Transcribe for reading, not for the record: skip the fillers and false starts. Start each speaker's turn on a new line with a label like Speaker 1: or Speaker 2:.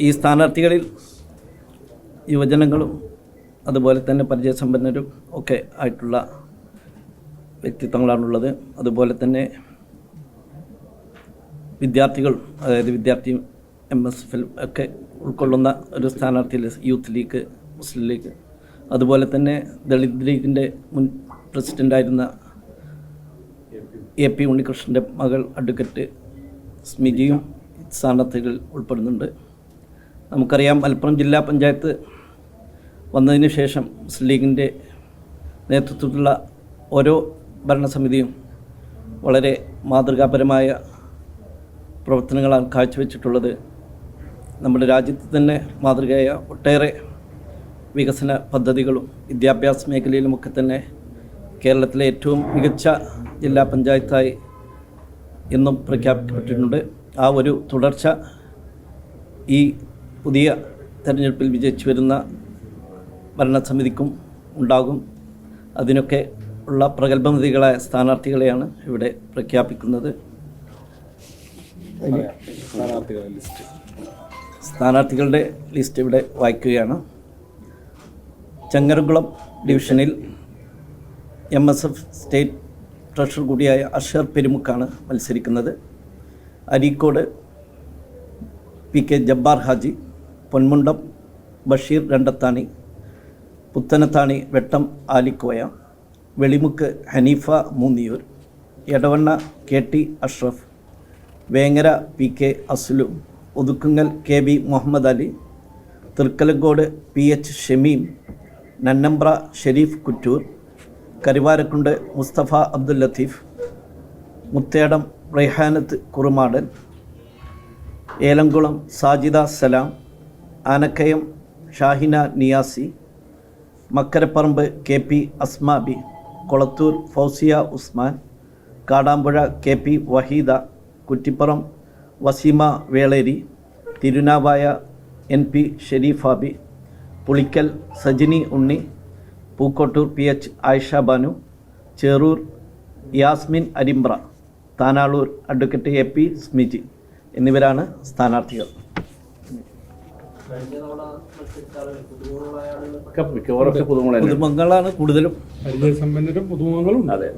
Speaker 1: ഈ സ്ഥാനാർത്ഥികളിൽ യുവജനങ്ങളും അതുപോലെ തന്നെ പരിചയസമ്പന്നരും ഒക്കെ ആയിട്ടുള്ള വ്യക്തിത്വങ്ങളാണുള്ളത്. അതുപോലെ തന്നെ വിദ്യാർത്ഥികൾ, അതായത് വിദ്യാർത്ഥി MSF ഒക്കെ ഉൾക്കൊള്ളുന്ന ഒരു സ്ഥാനാർത്ഥി, യൂത്ത് ലീഗ്, മുസ്ലിം ലീഗ്, അതുപോലെ തന്നെ ദളിത് ലീഗിൻ്റെ മുൻ പ്രസിഡൻ്റായിരുന്ന AP ഉണ്ണികൃഷ്ണൻ്റെ മകൾ അഡ്വക്കേറ്റ് സ്മിജിയും സ്ഥാനാർത്ഥികളിൽ ഉൾപ്പെടുന്നുണ്ട്. നമുക്കറിയാം, മലപ്പുറം ജില്ലാ പഞ്ചായത്ത് വന്നതിന് ശേഷം മുസ്ലിം ലീഗിൻ്റെ നേതൃത്വത്തിലുള്ള ഓരോ ഭരണസമിതിയും വളരെ മാതൃകാപരമായ പ്രവർത്തനങ്ങളാണ് കാഴ്ചവെച്ചിട്ടുള്ളത്. നമ്മുടെ രാജ്യത്ത് തന്നെ മാതൃകയായ ഒട്ടേറെ വികസന പദ്ധതികളും വിദ്യാഭ്യാസ മേഖലയിലുമൊക്കെ തന്നെ കേരളത്തിലെ ഏറ്റവും മികച്ച ജില്ലാ പഞ്ചായത്തായി എന്നും പ്രഖ്യാപിക്കപ്പെട്ടിട്ടുണ്ട്. ആ ഒരു തുടർച്ച ഈ പുതിയ തെരഞ്ഞെടുപ്പിൽ വിജയിച്ചു വരുന്ന ഭരണസമിതിക്കും ഉണ്ടാകും. അതിനൊക്കെ ഉള്ള പ്രഗത്ഭമതികളായ സ്ഥാനാർത്ഥികളെയാണ് ഇവിടെ പ്രഖ്യാപിക്കുന്നത്. സ്ഥാനാർത്ഥികളുടെ ലിസ്റ്റ് ഇവിടെ വായിക്കുകയാണ്. ചങ്ങരംകുളം ഡിവിഷനിൽ MSF സ്റ്റേറ്റ് ട്രഷറർ കൂടിയായ അഷർ പെരുമുക്കാണ് മത്സരിക്കുന്നത്. Areekode PK Jabbar Haji, Ponmundam Basheer Randathani, Puthanathani Vettom Alikoya, Velimukku Haneefa Moonniyur, Edavanna KT Ashraf, Vengara PK Aslu, Othukkungal KB Muhammad Ali, Thrikkalangode PH Shameem, Nannambra Shareef Kuttur, Karuvarakundu Musthafa Abdul Latheef, Muthedam Raihanath Kurumadan, Elamkulam Sajida Salam, Anakkayam Shahina Niyasi, Makkaraparamba KP Asmabi, Kolathur Fousiya Usman, Kadampuzha KP Waheeda, Kuttippuram Waseema Veleri, Thirunavaya NP Shareefabi, Pulikkal Sajini Unni, Pookkottur PH Ayisha Banu, Cherur Yasmin Arimbra, Tanalur advocate AP Smiji എന്നിവരാണ് സ്ഥാനാർത്ഥികൾ. പുതുമുഖങ്ങളാണ് കൂടുതലും.
Speaker 2: പരിചയസമ്പന്നരും പുതുമുഖങ്ങളും.
Speaker 1: അതെ.